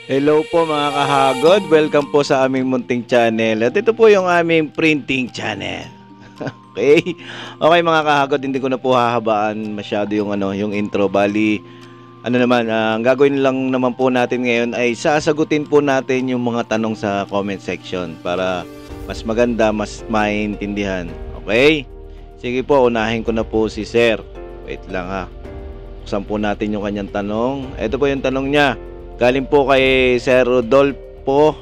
Hello po mga kahagod, welcome po sa aming munting channel. At ito po yung aming printing channel. Okay? Okay mga kahagod, hindi ko na po hahabaan masyado yung intro. Bali, ang gagawin lang naman po natin ngayon ay sasagutin po natin yung mga tanong sa comment section para mas maganda, mas maintindihan. Okay? Sige po, unahin ko na po si Sir. Wait lang ha. Buksan po natin yung kanyang tanong. Ito po yung tanong niya. Galing po kay Sir Rodolfo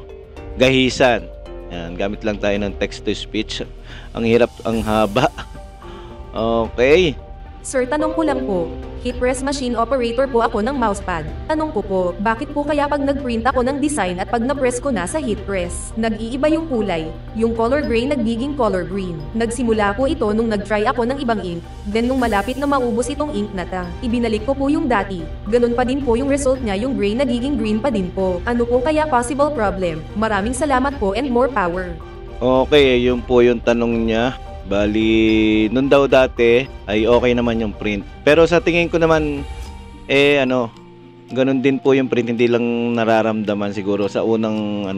Gahisan. Yan, gamit lang tayo ng text to speech. Ang hirap, ang haba. Okay. Sir, tanong ko lang po. Heat press machine operator po ako ng mousepad. Tanong ko po, bakit po kaya pag nag-print ako ng design at pag na-press ko na sa heat press, nag-iiba yung kulay? Yung color gray nagiging color green. Nagsimula po ito nung nag-try ako ng ibang ink. Then nung malapit na maubos itong ink na ta, ibinalik ko po yung dati. Ganun pa din po yung result niya, yung gray nagiging green pa din po. Ano po kaya possible problem? Maraming salamat po and more power. Okay, yun po yung tanong niya. Bali, nun daw dati ay okay naman yung print. Pero sa tingin ko naman, ganun din po yung print. Hindi lang nararamdaman siguro sa yung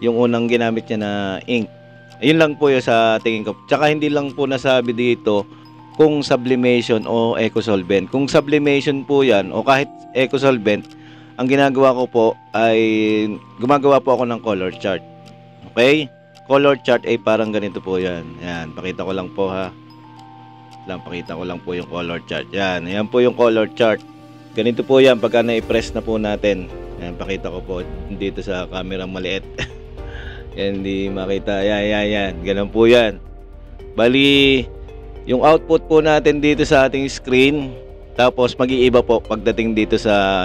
unang ginamit niya na ink. Ayun lang po yung sa tingin ko. Tsaka hindi lang po nasabi dito kung sublimation o eco-solvent. Kung sublimation po yan o kahit eco-solvent, ang ginagawa ko po ay gumagawa po ako ng color chart. Okay? Color chart ay parang ganito po yan. Yan, pakita ko lang po ha. Pakita ko lang po yung color chart. Yan, yan po yung color chart. Ganito po yan pagka na-press na po natin. Yan, pakita ko po dito sa camera maliit. Yan, hindi makita. Yan. Ganun po yan. Bali, yung output po natin dito sa ating screen. Tapos mag-iiba po pagdating dito sa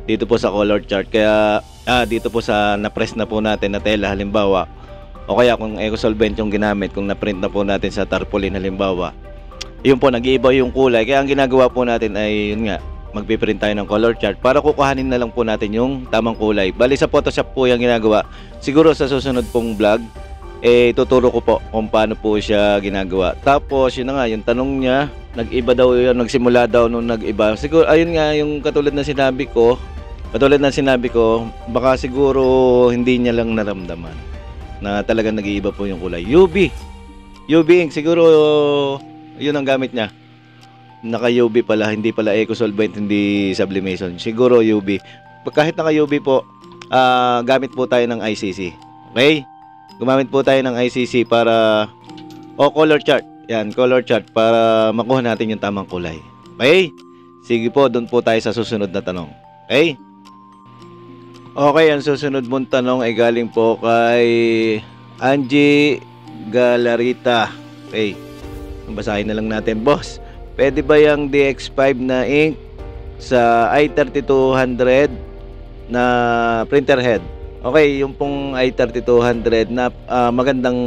dito po sa color chart. Kaya dito po sa na-press na po natin na tela halimbawa. O kaya kung eco-solvent yung ginamit, kung na-print na po natin sa tarpaulin halimbawa, yun po, nag-iiba yung kulay. Kaya ang ginagawa po natin ay, yun nga, magpiprint tayo ng color chart para kukuhanin na lang po natin yung tamang kulay. Bali sa Photoshop po yung ginagawa. Siguro sa susunod pong vlog, tuturo ko po kung paano po siya ginagawa. Tapos, yun na nga, yung tanong niya, nag-iba daw yun, nagsimula daw nung nag-iba. Siguro, ayun nga, yung katulad na sinabi ko, baka siguro hindi niya lang naramdaman na talagang nag-iiba po yung kulay. UV ink, siguro yun ang gamit niya. Naka UV pala, hindi pala eco-solvent, hindi sublimation. Siguro UV. Kahit naka UV po, gamit po tayo ng ICC. Okay? Gumamit po tayo ng ICC para color chart. Yan, color chart para makuha natin yung tamang kulay. Okay? Sige po, doon po tayo sa susunod na tanong. Okay? Okay, ang susunod mong tanong ay galing po kay Angie Galarita. Okay, basahin na lang natin, boss. Pwede ba yung DX5 na ink sa i3200 na printer head? Okay, yung pong i3200 na magandang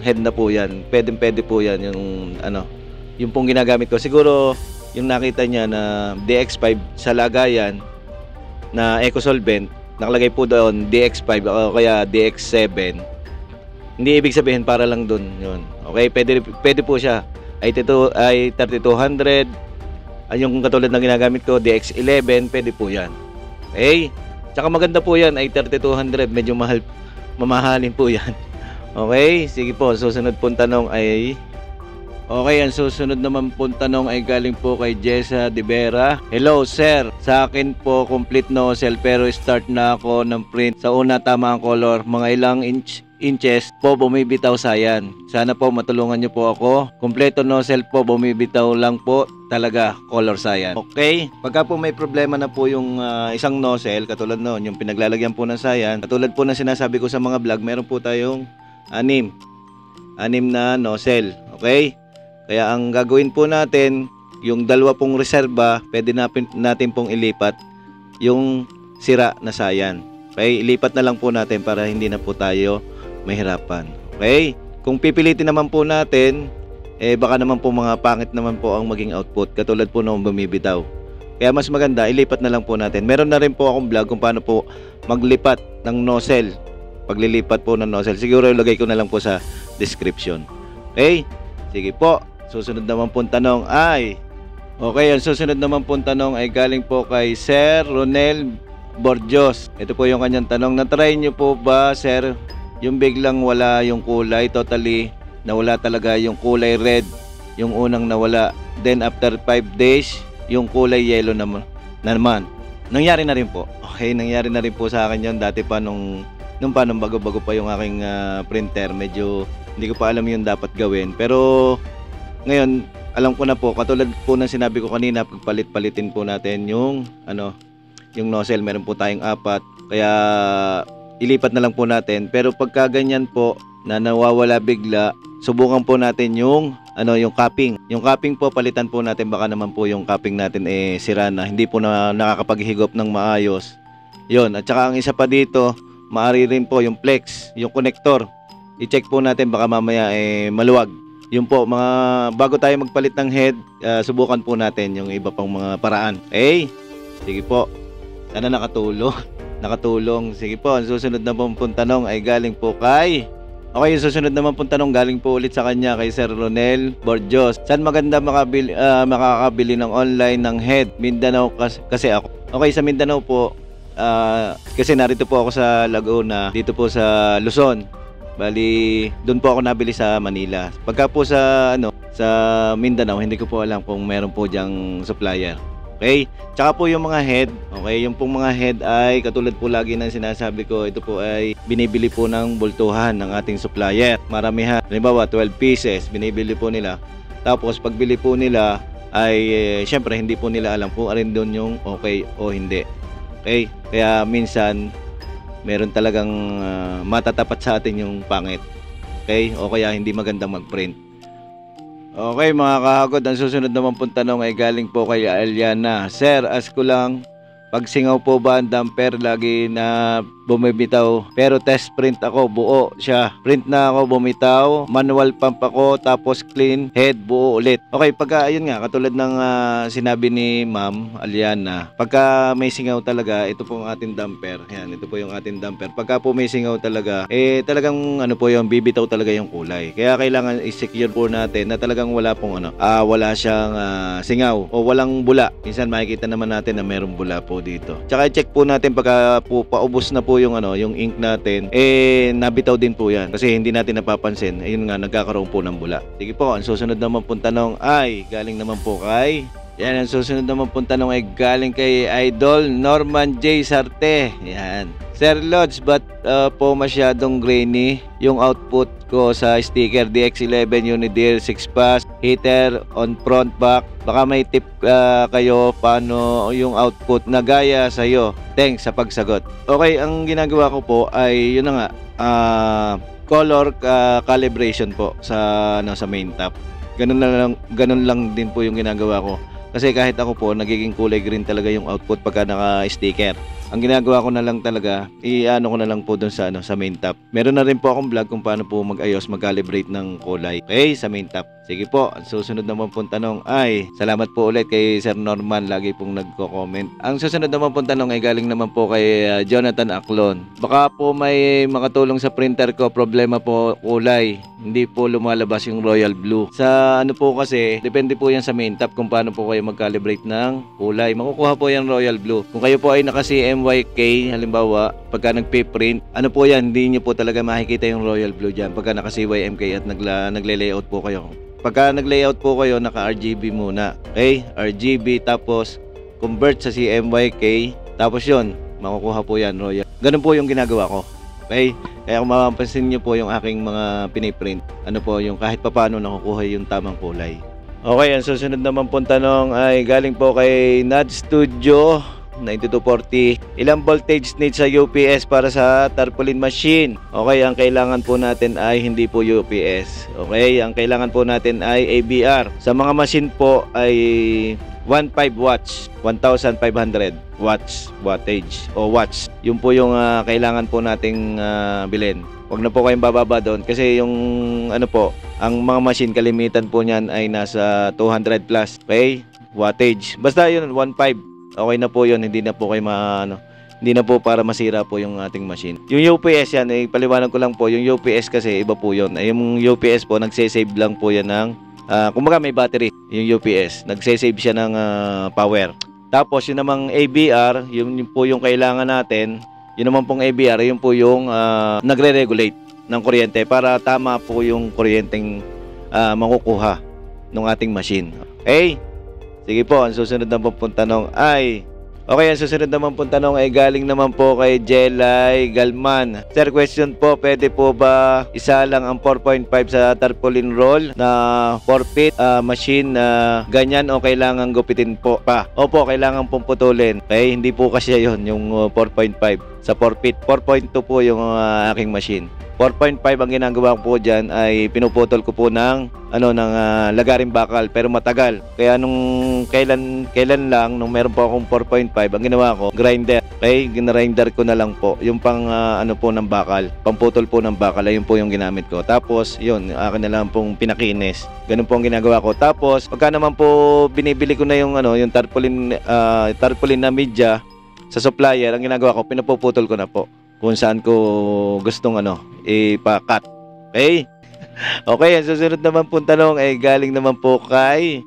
head na po yan. Pwede po yan yung pong ginagamit ko. Siguro yung nakita niya na DX5 sa lagayan na eco-solvent, nakalagay po doon DX5 o kaya DX7. Hindi ibig sabihin para lang doon yun. Okay, pwede po siya. i3200, yung katulad ng ginagamit ko, DX11, pwede po yan. Okay? Tsaka maganda po yan, i3200, medyo mamahalin po yan. Okay, sige po, susunod pong tanong ay okay, ang susunod naman pong tanong ay galing po kay Jessa De Vera. Hello sir, sa akin po complete nozzle pero start na ako ng print. Sa una tama ang color, mga ilang inches po bumibitaw sayan. Sana po matulungan niyo po ako. Kompleto nozzle po, bumibitaw lang po talaga color sayan. Okay, pagka po may problema na po yung isang nozzle, katulad noon, yung pinaglalagyan po ng sayan, katulad po na sinasabi ko sa mga vlog, meron po tayong anim na nozzle. Okay? Kaya ang gagawin po natin, yung dalawa pong reserba, pwede natin pong ilipat yung sira na sayan. Okay, ilipat na lang po natin para hindi na po tayo mahirapan. Okay, kung pipilitin naman po natin, baka naman po mga pangit naman po ang maging output, katulad po nung bumibitaw. Kaya mas maganda, ilipat na lang po natin. Meron na rin po akong vlog kung paano po maglipat ng nozzle. Paglilipat po ng nozzle, siguro ilagay ko na lang po sa description. Okay, sige po. Susunod naman pong tanong ay okay, ang susunod naman pong tanong ay galing po kay Sir Ronel Borjos. Ito po yung kanyang tanong. Na-try nyo po ba, sir, yung biglang wala yung kulay, totally nawala talaga yung kulay red, yung unang nawala. Then after 5 days, yung kulay yellow naman. Nangyari na rin po. Okay, nangyari na rin po sa akin yun. Dati pa nung bago-bago pa yung aking printer, medyo hindi ko pa alam yung dapat gawin. Pero ngayon, alam ko na po, katulad po ng sinabi ko kanina, pagpalit-palitin po natin yung yung nozzle. Meron po tayong 4, kaya ilipat na lang po natin. Pero pagka ganyan po na nawawala bigla, subukan po natin yung capping. Yung capping po palitan po natin, baka naman po yung capping natin sira na, hindi po na nakakapaghigop ng maayos. Yon, at saka ang isa pa dito, maari rin po yung flex, yung connector. I-check po natin, baka mamaya maluwag. Yun po, mga bago tayo magpalit ng head, subukan po natin yung iba pang mga paraan. Okay? Sige po. Sana nakatulong. Sige po, ang susunod na pong tanong ay galing po kay... Okay, yung susunod naman pong tanong galing po ulit sa kanya kay Sir Ronel Borjos. Saan maganda makakabili ng online ng head? Mindanao kasi ako. Okay, sa Mindanao po, kasi narito po ako sa Laguna, dito po sa Luzon. Bali, doon po ako nabili sa Manila. Pagka po sa Mindanao, hindi ko po alam kung meron po diyang supplier. Okay? Tsaka po yung mga head, okay, yung pong mga head ay katulad po lagi ng sinasabi ko, ito po ay binibili po ng bultuhan ng ating supplier. Maramihan. Halimbawa, 12 pieces, binibili po nila. Tapos, pagbili po nila ay syempre hindi po nila alam kung alin doon yung okay o hindi. Okay? Kaya minsan, meron talagang matatapat sa atin yung pangit. Okay? O kaya hindi magandang mag-print. Okay mga kahagod, ang susunod naman pong tanong ay galing po kay Aliana. Sir, ask ko lang, pag singaw po ba ang damper lagi na bumibitaw? Pero test print ako, buo siya. Print na ako, bumitaw, manual pump ako, tapos clean head, buo ulit. Okay, pagka ayun nga, katulad ng sinabi ni Ma'am Aliana, pagka may singaw talaga, ito po ang ating damper. Yan, ito po yung ating damper. Pagka po may singaw talaga, talagang po yung bibitaw talaga yung kulay. Kaya kailangan i-secure po natin na talagang wala pong wala siyang singaw o walang bula. Minsan makikita naman natin na merong bula po dito. Tsaka i-check po natin pagka po paubos na po yung ink natin, nabitaw din po yan kasi hindi natin napapansin. Ayun nga, nagkakaroon po ng bula. Sige po, ang susunod naman pong tanong ay galing naman po kay... Yan, ang susunod naman pong tanong ay galing kay Idol Norman J. Sarte. Yan. Sir Lods, ba't po masyadong grainy yung output ko sa sticker DX11 Unidir 6 pass heater on front back? Baka may tip kayo paano yung output na gaya sa'yo. Thanks sa pagsagot. Okay, ang ginagawa ko po ay yun na nga, color calibration po sa main top. Ganun lang din po yung ginagawa ko. Kasi kahit ako po, nagiging kulay green talaga yung output pagka naka-sticker. Ang ginagawa ko na lang talaga, ko na lang po dun sa main top. Meron na rin po akong vlog kung paano po mag-calibrate ng kulay. Okay, sa main top. Sige po, ang susunod naman pong tanong ay, salamat po ulit kay Sir Norman, lagi pong nagko-comment. Ang susunod naman pong tanong ay galing naman po kay Jonathan Aclon. Baka po may makatulong sa printer ko, problema po kulay. Hindi po lumalabas yung royal blue. Sa po kasi, depende po yan sa main top kung paano po kayo mag-calibrate ng kulay. Makukuha po yan royal blue. Kung kayo po ay naka-CMYK, halimbawa, pagka nagpe-print, po yan, hindi nyo po talaga makikita yung royal blue dyan. Pagka naka-CYMK at nagle-layout po kayo. Pagka nag-layout po kayo, naka-RGB muna. Okay? RGB, tapos convert sa CMYK. Tapos yun, makukuha po yan, royal. Ganun po yung ginagawa ko. Okay? Kaya kung mapapansin nyo po yung aking mga piniprint, po yung kahit papaano nakukuha yung tamang kulay. Okay, ang susunod naman pong tanong ay galing po kay Nad Studio 9240. Ilang voltage need sa UPS para sa tarpaulin machine? Okay, ang kailangan po natin ay hindi po UPS. Okay, ang kailangan po natin ay ABR. Sa mga machine po ay 15 watts, 1,500 wattage o watts. Yun po yung kailangan po nating bilhin. Huwag na po kayong bababa doon kasi yung ang mga machine kalimitan po niyan ay nasa 200 plus. Okay? Wattage. Basta yun 1.5. Okay na po yun, hindi na po kayo hindi na po para masira po yung ating machine. Yung UPS yan, paliwanag ko lang po, yung UPS kasi iba po yun. Yung UPS po, nagsasave lang po yan ng, kumbaga may battery, yung UPS. Nagsasave siya ng power. Tapos yun namang ABR, yun po yung kailangan natin. Yun naman pong ABR, yun po yung nagre-regulate ng kuryente para tama po yung kuryenteng makukuha ng ating machine. Okay? Sige po, ang susunod na pong tanong ay... Okay, ang susunod naman pong tanong ay galing naman po kay Jelay Galman. Sir, question po, pwede po ba isa lang ang 4.5 sa tarpaulin roll na 4 feet machine na ganyan o kailangan gupitin po pa? Opo, kailangan pong putulin. Okay, hindi po kasi yun, yung 4.5 sa 4 feet. 4.2 po yung aking machine. 4.5 ang ginagawa ko po dyan ay pinuputol ko po ng lagaring bakal pero matagal. Kaya nung kailan lang nung meron po akong 4.5 ang ginawa ko grinder. Okay, ginrinder ko na lang po yung pang po ng bakal, pamputol po ng bakal, ayun po yung ginamit ko. Tapos yun, akin na lang pong pinakinis. Ganun po ang ginagawa ko. Tapos pagka naman po binibili ko na yung yung tarpaulin na media sa supplier, ang ginagawa ko pinapuputol ko na po kung saan ko gustong ipa-cut. Okay? Okay, ang susunod naman po tanong ay galing naman po kay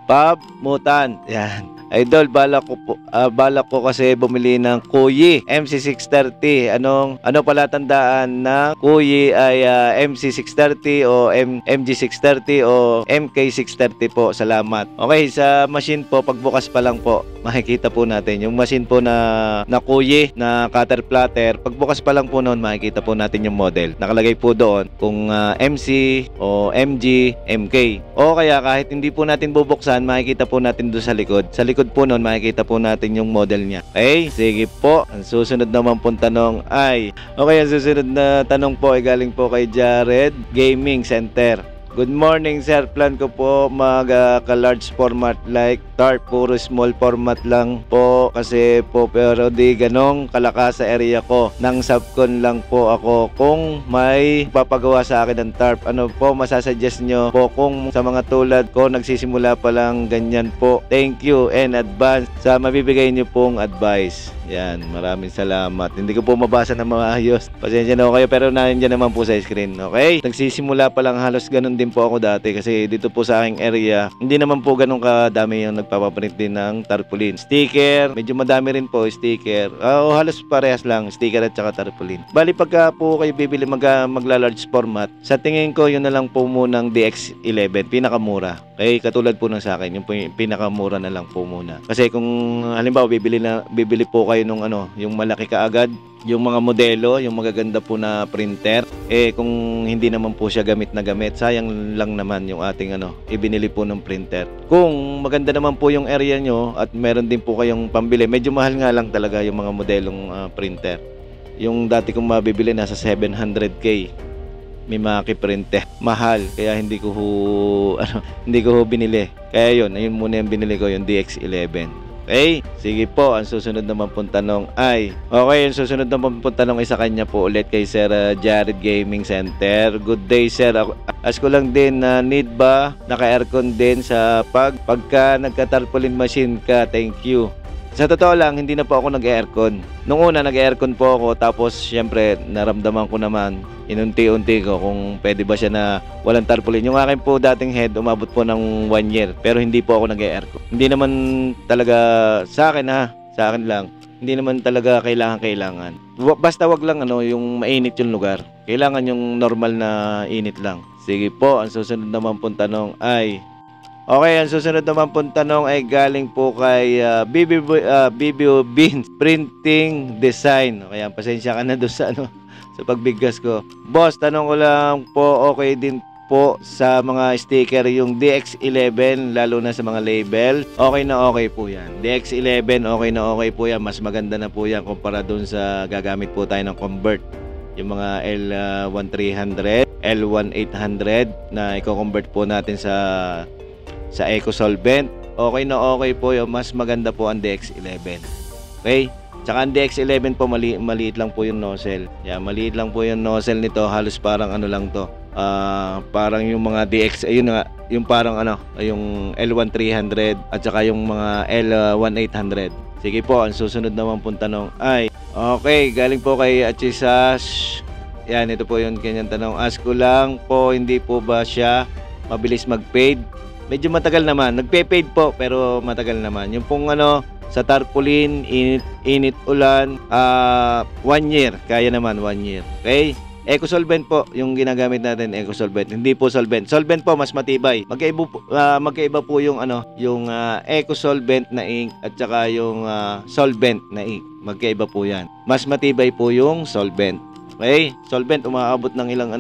Bob Mutan. Yan. Idol, balak ko kasi bumili ng Kuyi MC630. Ano pala tandaan na Kuyi ay MC630 o MG630 o MK630 po. Salamat. Okay, sa machine po, pagbukas pa lang po, makikita po natin yung machine po na Kuyi na cutter platter. Pagbukas pa lang po noon, makikita po natin yung model. Nakalagay po doon kung MC o MG, MK. O kaya kahit hindi po natin bubuksan, makikita po natin doon sa likod. Sa likod po noon, makikita po natin yung model niya. Okay? Sige po. Ang susunod naman pong tanong ay... Okay, ang susunod na tanong po ay galing po kay Jared Gaming Center. Good morning, sir. Plan ko po mag-large format like tarp. Puro small format lang po kasi po pero di ganong kalakas sa area ko. Nang subcon lang po ako kung may papagawa sa akin ng tarp. Ano po masasuggest nyo po kung sa mga tulad ko nagsisimula pa lang ganyan po. Thank you and advance sa mabibigay nyo pong advice. Yan, maraming salamat. Hindi ko po mabasa na maayos. Pasensya na kayo pero nandiyan naman po sa screen. Okay? Nagsisimula pa lang, halos ganun din po ako dati kasi dito po sa aking area, hindi naman po ganun kadami yung nagpapaprint din ng tarpaulin. Sticker, medyo madami rin po sticker. Halos parehas lang, sticker at saka tarpaulin. Bali pagka po kayo bibili magla-large format, sa tingin ko yun na lang po munang DX11, pinakamura. Okay, katulad po ng sa akin, yung pinakamura na lang po muna. Kasi kung halimbawa bibili po kayo nung yung malaki kaagad, yung mga modelo, yung magaganda po na printer, kung hindi naman po siya gamit na gamit, sayang lang naman yung ating ibinili po ng printer. Kung maganda naman po yung area nyo at meron din po kayong pambili, medyo mahal nga lang talaga yung mga modelong printer. Yung dati kong mabibili nasa 700k. May maki-printer. Mahal, kaya hindi ko binili. Kaya ayun muna yung binili ko, yung DX11. Okay? Sige po, ang susunod naman pong tanong ay... Okay, ang susunod naman pong tanong ay sa kanya po ulit kay Sir Jared Gaming Center. Good day, sir. Ask ko lang din na need ba naka-aircon din sa pagka nagka-tarpaulin machine ka? Thank you. Sa totoo lang, hindi na po ako nag-aircon. Nung una, nag-aircon po ako. Tapos, syempre, naramdaman ko naman, inunti-unti ko kung pwede ba siya na walang tarpaulin. Yung akin po dating head, umabot po ng 1 year. Pero hindi po ako nag-aircon. Hindi naman talaga sa akin sa akin lang. Hindi naman talaga kailangan. Basta wag lang yung mainit yung lugar. Kailangan yung normal na init lang. Sige po, ang susunod naman pong tanong ay... Okay, ang susunod naman pong tanong ay galing po kay BBO Beans Printing Design. Kaya pasensya ka na doon sa sa pagbigkas ko. Boss, tanong ko lang po, okay din po sa mga sticker yung DX11 lalo na sa mga label. Okay na okay po yan. DX11 okay na okay po yan. Mas maganda na po yan kumpara doon sa gagamit po tayo ng convert. Yung mga L1300, L1800 na i-convert po natin sa Eco Solvent. Okay na okay po yun. Mas maganda po ang DX11. Okay? Tsaka ang DX11 po maliit lang po yung nozzle. Yeah, maliit lang po yung nozzle nito. Halos parang lang to. Parang yung mga DX, ayun nga, yung parang yung L1300 at saka yung mga L1800. Sige po, ang susunod naman pong tanong ay okay, galing po kay Achisash. Yan, ito po yung kanyang tanong. Ask ko lang po, hindi po ba siya mabilis mag-fade? medyo matagal naman. Nagpe-fade po pero matagal naman. Yung pong ano, sa tarpaulin, init ulan, 1 year. Kaya naman 1 year. Okay? Eco-solvent po yung ginagamit natin, eco-solvent. Hindi po solvent. Solvent po mas matibay. Magkaiba po yung ano, yung eco-solvent na ink at saka yung solvent na ink. Magkaiba po 'yan. Mas matibay po yung solvent. Okay? Solvent umaabot ng ilang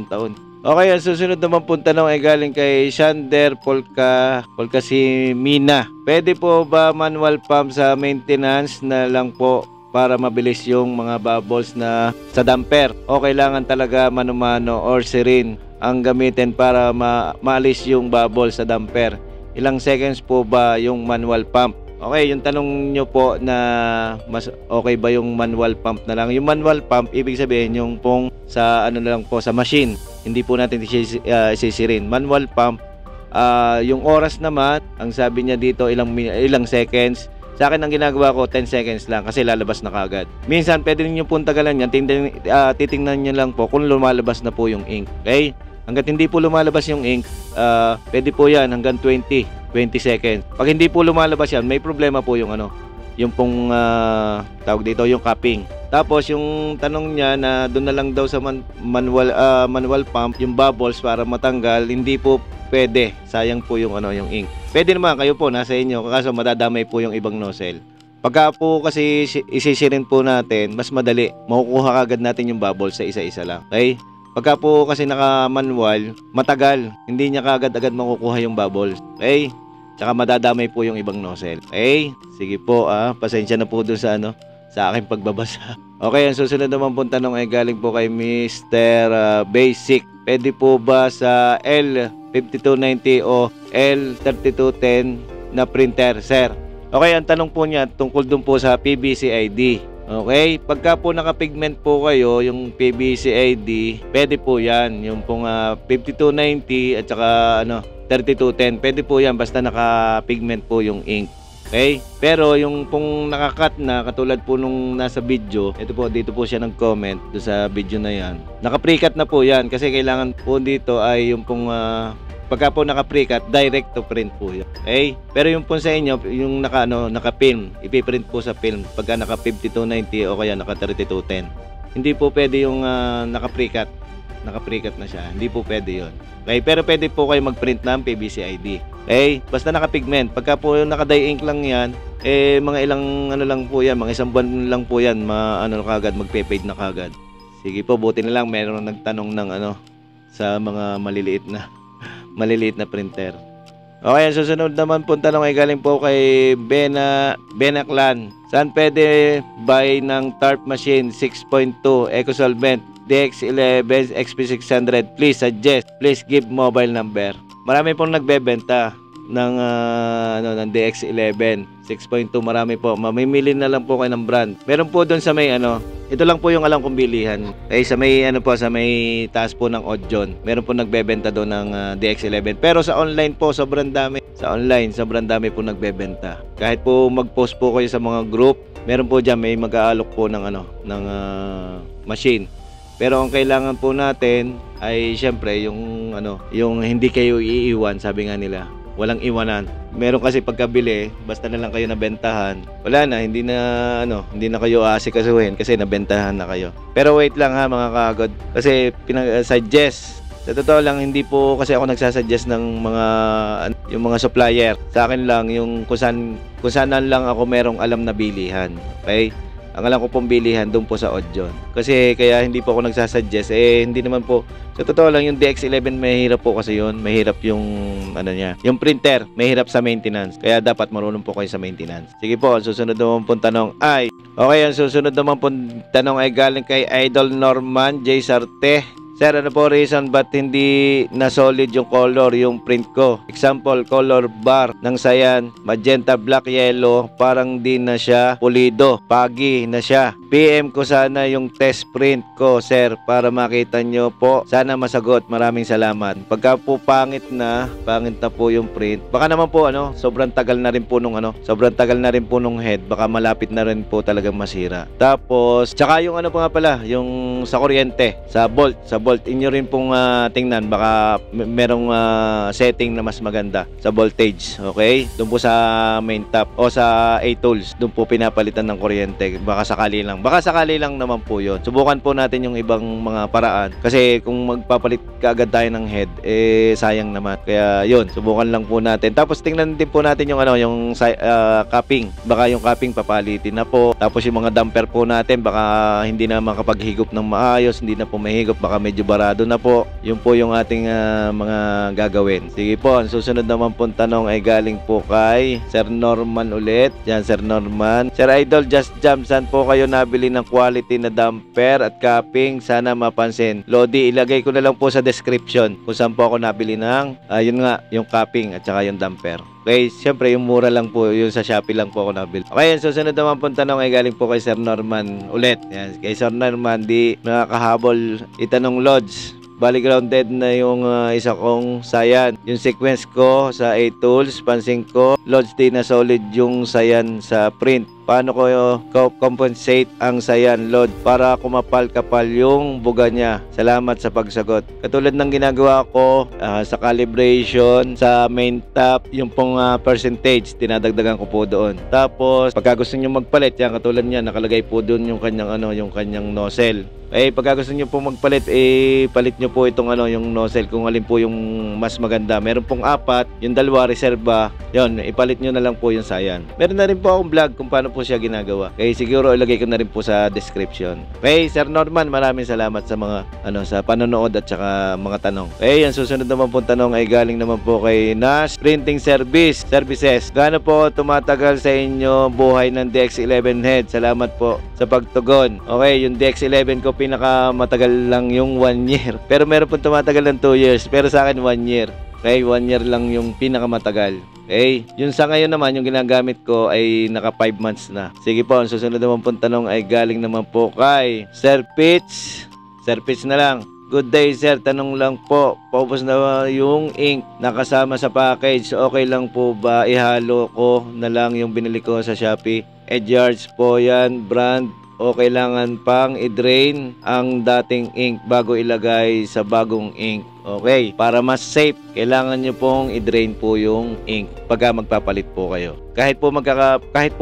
taon. Okay, ang susunod naman po tanong ay galing kay Shander Polka si Mina. Pwede po ba manual pump sa maintenance na lang po para mabilis yung mga bubbles na sa damper? O kailangan talaga mano-mano or sirin ang gamitin para maalis yung bubbles sa damper? Ilang seconds po ba yung manual pump? Okay, yung tanong nyo po na mas okay ba yung manual pump na lang? Yung manual pump, ibig sabihin yung pong sa na lang po, sa machine. Hindi po natin isisirin. Manual pump, yung oras naman, ang sabi niya dito ilang seconds. Sa akin ang ginagawa ko 10 seconds lang kasi lalabas na kagad. Minsan pwede niyo pong tagalan yan, titingnan niyo lang po kung lumalabas na po yung ink. Okay? Hangga't hindi po lumalabas yung ink, pwede po yan hanggang 20 seconds. Pag hindi po lumalabas yan, may problema po yung yung pong tawag dito, yung capping. Tapos yung tanong niya na doon na lang daw sa manual pump yung bubbles para matanggal, hindi po pwede. Sayang po yung yung ink. Pwede naman, kayo po nasa inyo, kaso madadamay po yung ibang nozzle. Pagka po kasi isisirin po natin, mas madali. Makukuha kagad natin yung bubbles sa isa-isa lang. Okay? Pagka po kasi naka-manual, matagal. Hindi niya kagad-agad makukuha yung bubbles. Okay? Tsaka madadamay po yung ibang nozzle. Okay? Sige po, pasensya na po dun sa sa aking pagbabasa. Okay, ang susunod naman pong tanong ay galing po kay Mr. Basic. Pwede po ba sa L5290 o L3210 na printer, sir? Okay, ang tanong po niya tungkol dun po sa PVC ID. Okay, pagka po nakapigment po kayo, yung PVC ID, pwede po yan. Yung pong 5290 at saka 3210, pwede po yan basta nakapigment po yung ink. Okay? Pero yung pong nakakat na, katulad po nung nasa video, dito po siya nag-comment do sa video na yan. Naka-precut na po yan kasi kailangan po dito ay yung pong pagka po naka-precut, direct to print po yan. Okay? Pero yung po sa inyo, yung naka-film, ipiprint po sa film pagka naka-5290 o kaya naka-3210. Hindi po pwede yung naka-precut. Naka-precut na siya. Hindi po pwede yon. Okay? Pero pwede po kayo mag-print ng PVC ID. Okay? Basta naka-pigment. Pagka po yung naka-dye ink lang yan, mga ilang lang po yan, mga isang buwan lang po yan, kagad, magpe-fade na kagad. Sige po, buti na lang meron nagtanong ng sa mga maliliit na printer. Okay, ang susunod naman po tanong ay galing po kay Benaclan. Saan pwede buy ng TARP machine 6.2 EcoSolvent DX11 XP600? Please suggest. Please give mobile number. Marami pong nagbebenta ng ng DX11 6.2. Marami po. Mamimili na lang po kayo ng brand. Meron po doon sa may ito lang po yung alam kong bilihan. Sa may sa may taas po ng Odjon. Meron po nagbebenta doon ng DX11. Pero sa online po sobrang dami. Sa online sobrang dami po nagbebenta. Kahit po mag-post po kayo sa mga group, meron po diyan may mag-aalok po ng ng machine. Pero ang kailangan po natin ay syempre yung yung hindi kayo iiwan, sabi nga nila. Walang iwanan. Meron kasi pagkabili, basta na lang kayo nabentahan. Wala na, hindi na kayo aasikasuhin kasi nabentahan na kayo. Pero wait lang ha mga kagod. Kasi suggest. Sa totoo lang, hindi po kasi ako nagsasuggest ng yung mga supplier. Sa akin lang yung kung saan lang ako merong alam na bilihan. Okay? Ang alam ko pong bilihan doon po sa Odjon. Kasi kaya hindi po ako nagsasuggest. Hindi naman po. Sa totoo lang yung DX11 mahirap po kasi yun. Mahirap yung niya. Yung printer, mahirap sa maintenance. Kaya dapat marunong po kayo sa maintenance. Sige po, ang susunod naman pong tanong ay okay, ang susunod naman pong tanong ay galing kay Idol Norman J. Sarte. Sir, ano po reason ba't hindi na solid yung color, yung print ko? Example, color bar ng Cyan, magenta, black, yellow, parang di na siya pulido, pagi na siya. PM ko sana yung test print ko, sir, para makita nyo po. Sana masagot. Maraming salamat. Pagka po pangit na po yung print. Baka naman po sobrang tagal na rin po nung head. Baka malapit na rin po talagang masira. Tapos, tsaka yung yung sa kuryente, sa bolt inyo rin pong tingnan. Baka merong setting na mas maganda sa voltage. Okay? Doon po sa main tap o sa A-tools. Doon po pinapalitan ng kuryente. Baka sakali lang naman po yun. Subukan po natin yung ibang mga paraan. Kasi kung magpapalit kaagad tayo ng head, sayang naman. Kaya yun, subukan lang po natin. Tapos tingnan din po natin yung cupping. Baka yung cupping papalitin na po. Tapos yung mga damper po natin, baka hindi na makapaghigop ng maayos, hindi na po mahigop, baka medyo barado na po. Yun po yung ating mga gagawin. Sige po, ang susunod naman po tanong ay galing po kay Sir Norman ulit. Yan, Sir Norman. Sir Idol, Just Jam, saan po kayo nabili ng quality na damper at cupping? Sana mapansin. Lodi, ilagay ko na lang po sa description kung saan po ako nabili ng yung cupping at saka yung damper. Okay, siyempre yung mura lang po, yung sa Shopee lang po ako nabili. Okay, yung susunod naman po tanong ay galing po kay Sir Norman ulit. Yan, kay Sir Norman, di nakakahabol itanong Lods. Bali grounded na yung isa kong Saiyan. Yung sequence ko sa A-tools, pansin ko, Lods, di na solid yung Saiyan sa print. Paano ko compensate ang Saiyan load para kumapal-kapal yung buga niya? Salamat sa pagsagot. Katulad ng ginagawa ko sa calibration, sa main tap, yung pong percentage, tinadagdagan ko po doon. Tapos, pagka gusto nyo magpalit, yan, katulad niya, nakalagay po doon yung kanyang nozzle. Pagka gusto nyo po magpalit, palit nyo po itong yung nozzle, kung alin po yung mas maganda. Meron pong 4, yung 2 reserva, yun, ipalit nyo na lang po yung Saiyan. Meron na rin po akong vlog kung paano po siya ginagawa. Siguro ilagay ko na rin po sa description. Sir Norman, maraming salamat sa mga sa panonood at saka mga tanong. Ang susunod naman po tanong ay galing naman po kay Nash Printing Services. Gaano po tumatagal sa inyo buhay ng DX11 head? Salamat po sa pagtugon. Yung DX11 ko pinakamatagal lang yung 1 year. Pero meron po tumatagal ng 2 years. Pero sa akin 1 year. 1 year lang yung pinakamatagal. Yung sa ngayon naman, yung ginagamit ko ay naka 5 months na. Sige po, ang susunod naman pong tanong ay galing naman po kay Sir Pitch. Sir Pitch na lang. Good day, sir. Tanong lang po, paubos na yung ink nakasama sa package. Okay lang po ba ihalo ko na lang yung binili ko sa Shopee? Edgeards po yan, brand. O kailangan pang i-drain ang dating ink bago ilagay sa bagong ink? Okay, para mas safe, kailangan nyo pong i-drain po yung ink pagka magpapalit po kayo. Kahit po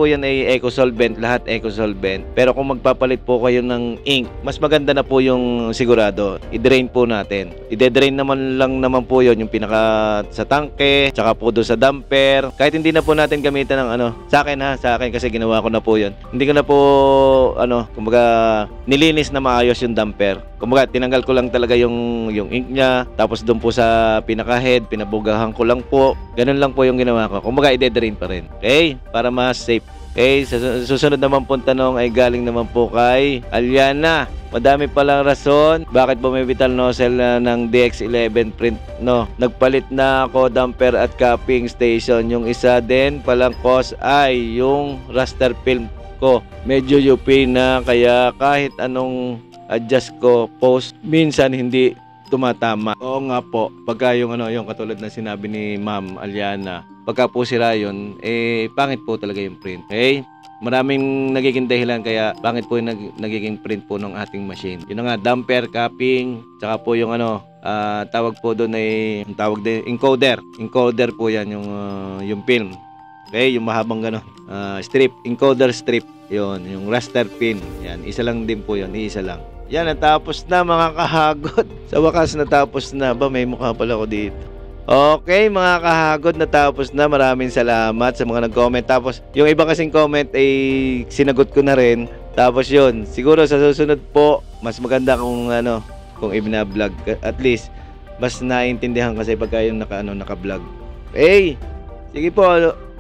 yan ay eco-solvent, lahat eco-solvent. Pero kung magpapalit po kayo ng ink, mas maganda na po yung sigurado. I-drain po natin. I-drain naman po yun, yung pinaka sa tangke, tsaka po doon sa damper. Kahit hindi na po natin gamitan ng sa akin kasi ginawa ko na po yun. Hindi ko na po, kumbaga, nilinis na maayos yung damper. Kumbaga, tinanggal ko lang talaga yung ink niya. Tapos doon po sa pinaka-head, pinabugahan ko lang po. Ganun lang po yung ginawa ko. Kumbaga, i-drain pa rin. Para mas safe. Susunod naman po tanong ay galing naman po kay Aliana. Madami palang rason bakit bumibital nozzle ng DX11 print, no? Nagpalit na ako damper at cupping station. Yung isa din palang cause ay yung raster film ko. Medyo UP na, kaya kahit anong adjust ko post, minsan hindi tumatama. Oo nga po, pagka yung katulad na sinabi ni Ma'am Aliana, pagka po sira yun, pangit po talaga yung print. Maraming nagiging dahilan kaya pangit po yung nagiging print po ng ating machine. Yun nga, damper, cupping, tsaka po yung tawag po doon ay encoder. Encoder po yan, yung film. Yung mahabang strip, encoder strip. Yun, yung raster pin. Yan, isa lang din po yun, isa lang. Yan, natapos na mga kahagod. Sa wakas natapos na. May mukha pala ko dito. Okay, mga kahagod, natapos na. Maraming salamat sa mga nag-comment. Tapos, yung iba kasing comment ay sinagot ko na rin. Tapos yun, siguro sa susunod po, mas maganda kung i-vlog. At least, mas naiintindihan kasi pagka yung naka-vlog. Sige po,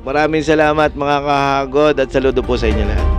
maraming salamat mga kahagod at saludo po sa inyo lahat.